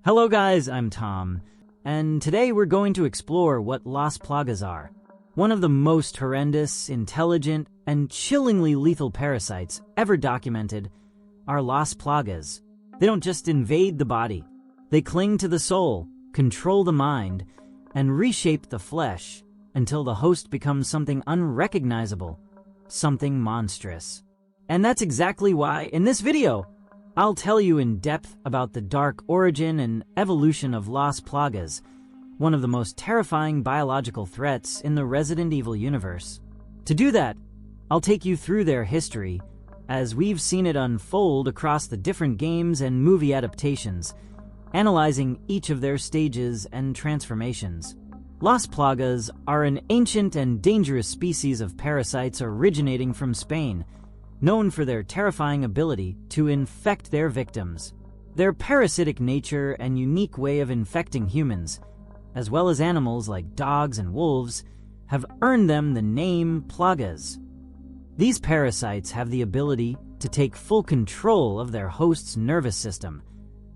Hello guys, I'm Tom, and today we're going to explore what Las Plagas are. One of the most horrendous, intelligent, and chillingly lethal parasites ever documented are Las Plagas. They don't just invade the body. They cling to the soul, control the mind, and reshape the flesh until the host becomes something unrecognizable, something monstrous. And that's exactly why, in this video, I'll tell you in depth about the dark origin and evolution of Las Plagas, one of the most terrifying biological threats in the Resident Evil universe. To do that, I'll take you through their history, as we've seen it unfold across the different games and movie adaptations, analyzing each of their stages and transformations. Las Plagas are an ancient and dangerous species of parasites originating from Spain, known for their terrifying ability to infect their victims. Their parasitic nature and unique way of infecting humans, as well as animals like dogs and wolves, have earned them the name Plagas. These parasites have the ability to take full control of their host's nervous system,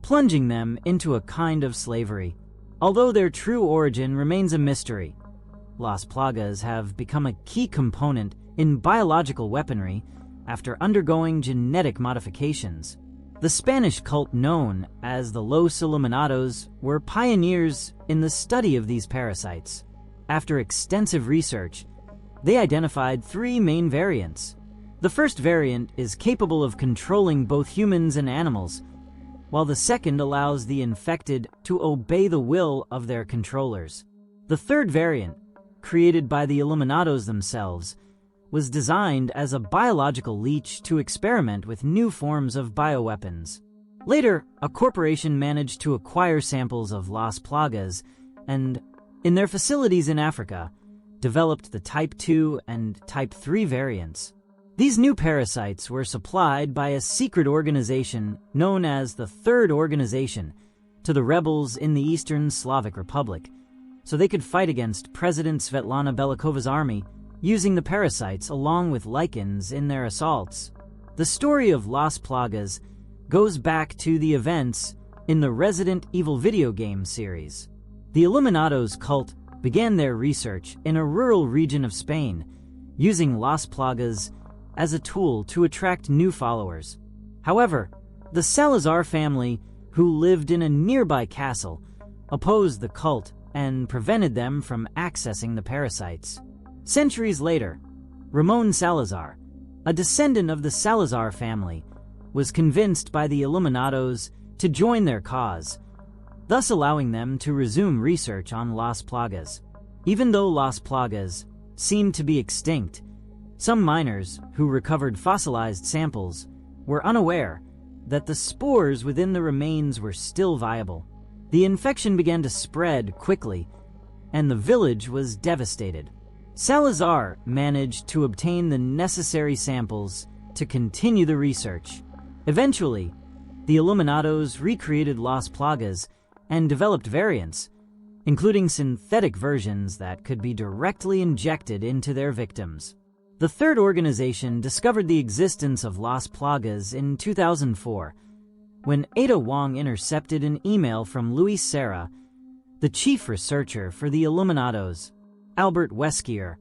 plunging them into a kind of slavery. Although their true origin remains a mystery, Las Plagas have become a key component in biological weaponry after undergoing genetic modifications. The Spanish cult known as the Los Illuminados were pioneers in the study of these parasites. After extensive research, they identified three main variants. The first variant is capable of controlling both humans and animals, while the second allows the infected to obey the will of their controllers. The third variant, created by the Illuminados themselves, was designed as a biological leech to experiment with new forms of bioweapons. Later, a corporation managed to acquire samples of Las Plagas and, in their facilities in Africa, developed the Type 2 and Type 3 variants. These new parasites were supplied by a secret organization known as the Third Organization to the rebels in the Eastern Slavic Republic, so they could fight against President Svetlana Belikova's army using the parasites along with lichens in their assaults. The story of Las Plagas goes back to the events in the Resident Evil video game series. The Illuminados cult began their research in a rural region of Spain, using Las Plagas as a tool to attract new followers. However, the Salazar family, who lived in a nearby castle, opposed the cult and prevented them from accessing the parasites. Centuries later, Ramon Salazar, a descendant of the Salazar family, was convinced by the Illuminados to join their cause, thus allowing them to resume research on Las Plagas. Even though Las Plagas seemed to be extinct, some miners who recovered fossilized samples were unaware that the spores within the remains were still viable. The infection began to spread quickly, and the village was devastated. Salazar managed to obtain the necessary samples to continue the research. Eventually, the Illuminados recreated Las Plagas and developed variants, including synthetic versions that could be directly injected into their victims. The Third Organization discovered the existence of Las Plagas in 2004, when Ada Wong intercepted an email from Luis Serra, the chief researcher for the Illuminados. Albert Weskier,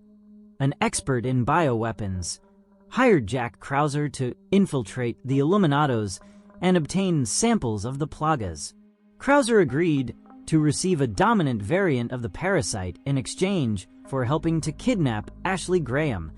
an expert in bioweapons, hired Jack Krauser to infiltrate the Illuminados and obtain samples of the Plagas. Krauser agreed to receive a dominant variant of the parasite in exchange for helping to kidnap Ashley Graham,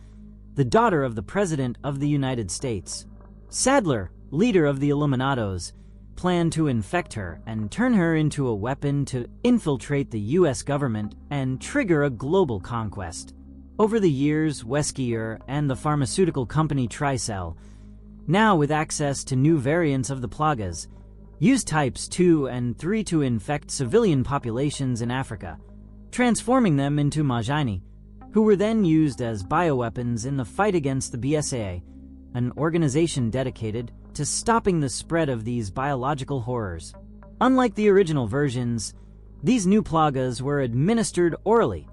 the daughter of the President of the United States. Sadler, leader of the Illuminados, planned to infect her and turn her into a weapon to infiltrate the US government and trigger a global conquest. Over the years, Weskier and the pharmaceutical company Tricell, now with access to new variants of the Plagas, used types 2 and 3 to infect civilian populations in Africa, transforming them into Majini, who were then used as bioweapons in the fight against the BSAA, an organization dedicated to stopping the spread of these biological horrors. Unlike the original versions, these new Plagas were administered orally,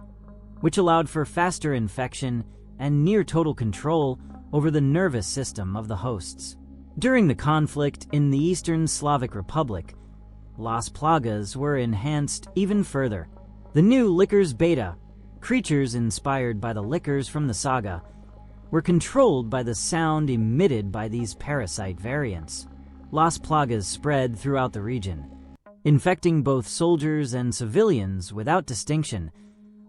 which allowed for faster infection and near total control over the nervous system of the hosts. During the conflict in the Eastern Slavic Republic, Las Plagas were enhanced even further. The new Lickers Beta, creatures inspired by the Lickers from the saga, were controlled by the sound emitted by these parasite variants. Las Plagas spread throughout the region, infecting both soldiers and civilians without distinction,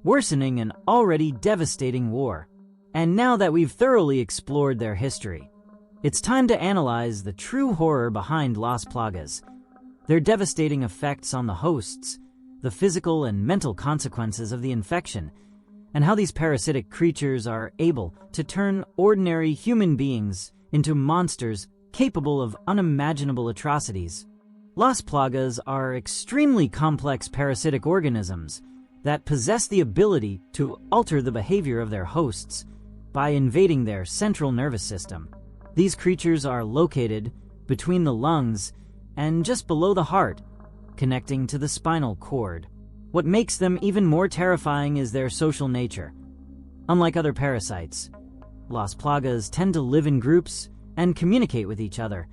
worsening an already devastating war. And now that we've thoroughly explored their history, it's time to analyze the true horror behind Las Plagas, their devastating effects on the hosts, the physical and mental consequences of the infection, and how these parasitic creatures are able to turn ordinary human beings into monsters capable of unimaginable atrocities. Las Plagas are extremely complex parasitic organisms that possess the ability to alter the behavior of their hosts by invading their central nervous system. These creatures are located between the lungs and just below the heart, connecting to the spinal cord. What makes them even more terrifying is their social nature. Unlike other parasites, Las Plagas tend to live in groups and communicate with each other,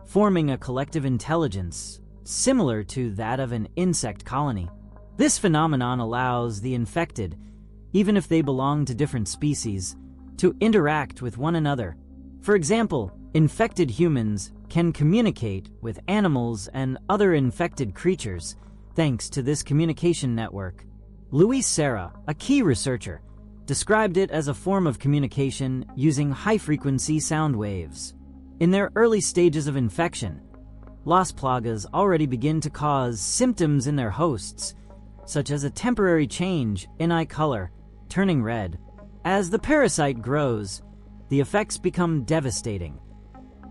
forming a collective intelligence similar to that of an insect colony. This phenomenon allows the infected, even if they belong to different species, to interact with one another. For example, infected humans can communicate with animals and other infected creatures thanks to this communication network. Luis Serra, a key researcher, described it as a form of communication using high-frequency sound waves. In their early stages of infection, Las Plagas already begin to cause symptoms in their hosts, such as a temporary change in eye color, turning red. As the parasite grows, the effects become devastating.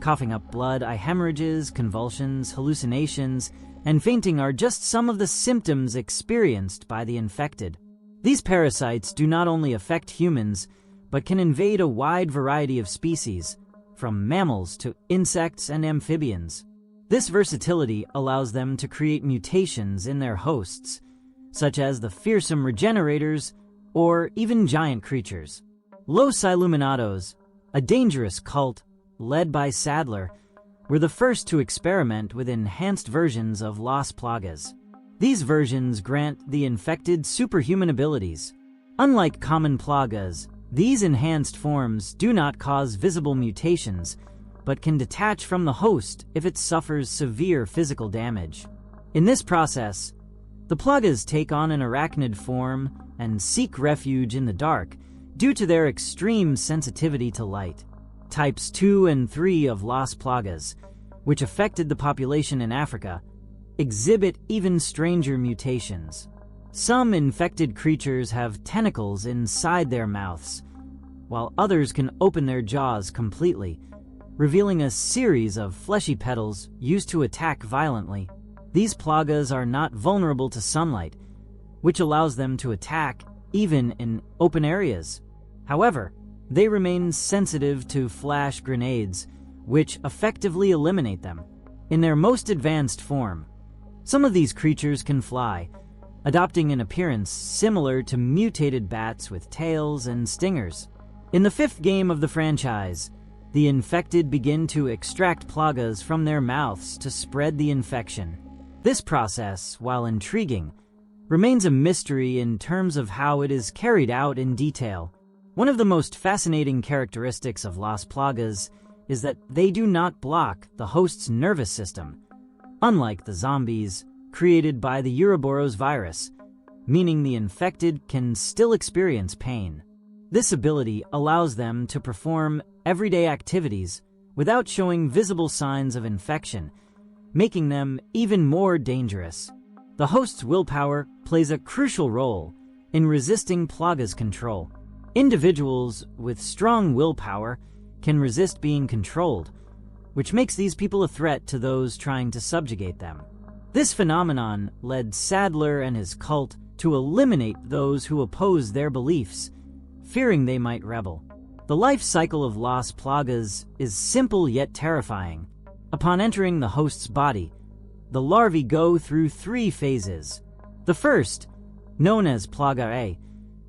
Coughing up blood, eye hemorrhages, convulsions, hallucinations, and fainting are just some of the symptoms experienced by the infected. These parasites do not only affect humans, but can invade a wide variety of species, from mammals to insects and amphibians. This versatility allows them to create mutations in their hosts, such as the fearsome regenerators or even giant creatures. Los Illuminados, a dangerous cult led by Sadler, were the first to experiment with enhanced versions of Las Plagas. These versions grant the infected superhuman abilities. Unlike common plagas, these enhanced forms do not cause visible mutations, but can detach from the host if it suffers severe physical damage. In this process, the plagas take on an arachnid form and seek refuge in the dark due to their extreme sensitivity to light. Types 2 and 3 of Las Plagas, which affected the population in Africa, exhibit even stranger mutations. Some infected creatures have tentacles inside their mouths, while others can open their jaws completely, revealing a series of fleshy petals used to attack violently. These plagas are not vulnerable to sunlight, which allows them to attack even in open areas. However, they remain sensitive to flash grenades, which effectively eliminate them. In their most advanced form, some of these creatures can fly, adopting an appearance similar to mutated bats with tails and stingers. In the 5th game of the franchise, the infected begin to extract plagas from their mouths to spread the infection. This process, while intriguing, remains a mystery in terms of how it is carried out in detail. One of the most fascinating characteristics of Las Plagas is that they do not block the host's nervous system, unlike the zombies created by the Ouroboros virus, meaning the infected can still experience pain. This ability allows them to perform everyday activities without showing visible signs of infection, making them even more dangerous. The host's willpower plays a crucial role in resisting plagas control. Individuals with strong willpower can resist being controlled, which makes these people a threat to those trying to subjugate them. This phenomenon led Sadler and his cult to eliminate those who oppose their beliefs, fearing they might rebel. The life cycle of Las Plagas is simple yet terrifying. Upon entering the host's body, the larvae go through 3 phases. The first, known as Plaga A,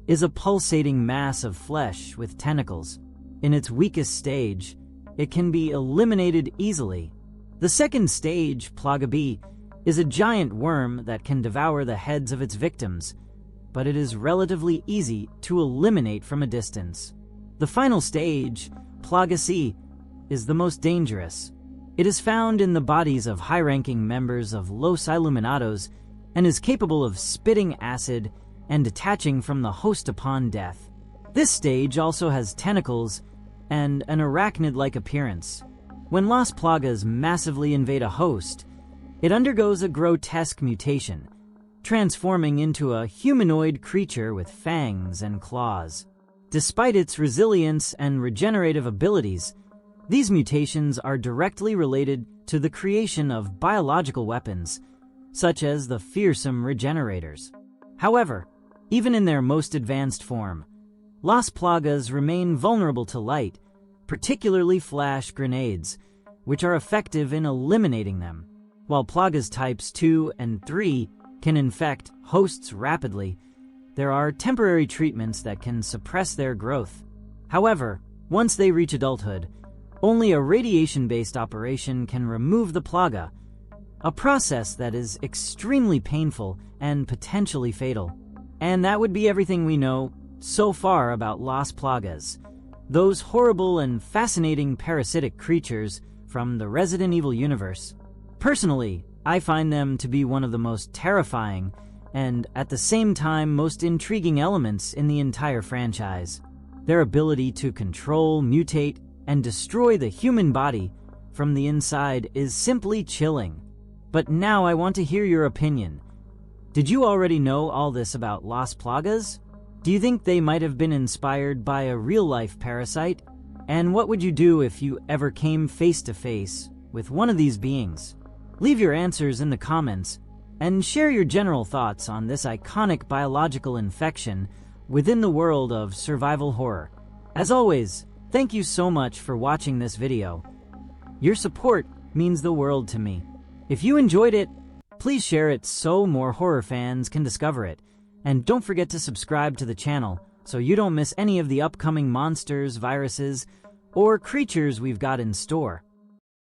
is a pulsating mass of flesh with tentacles. In its weakest stage, it can be eliminated easily. The second stage, Plaga B, is a giant worm that can devour the heads of its victims, but it is relatively easy to eliminate from a distance. The final stage, Plaga C, is the most dangerous. It is found in the bodies of high-ranking members of Los Illuminados and is capable of spitting acid and detaching from the host upon death. This stage also has tentacles and an arachnid-like appearance. When Las Plagas massively invade a host, it undergoes a grotesque mutation, transforming into a humanoid creature with fangs and claws. Despite its resilience and regenerative abilities, these mutations are directly related to the creation of biological weapons, such as the fearsome regenerators. However, even in their most advanced form, Las Plagas remain vulnerable to light, particularly flash grenades, which are effective in eliminating them. While Plagas types 2 and 3 can infect hosts rapidly, there are temporary treatments that can suppress their growth. However, once they reach adulthood, only a radiation-based operation can remove the plaga, a process that is extremely painful and potentially fatal. And that would be everything we know so far about Las Plagas, those horrible and fascinating parasitic creatures from the Resident Evil universe. Personally, I find them to be one of the most terrifying and, at the same time, most intriguing elements in the entire franchise. Their ability to control, mutate, and destroy the human body from the inside is simply chilling. But now I want to hear your opinion. Did you already know all this about Las Plagas? Do you think they might have been inspired by a real-life parasite? And what would you do if you ever came face-to-face with one of these beings? Leave your answers in the comments, and share your general thoughts on this iconic biological infection within the world of survival horror. As always, thank you so much for watching this video. Your support means the world to me. If you enjoyed it, please share it so more horror fans can discover it. And don't forget to subscribe to the channel so you don't miss any of the upcoming monsters, viruses, or creatures we've got in store.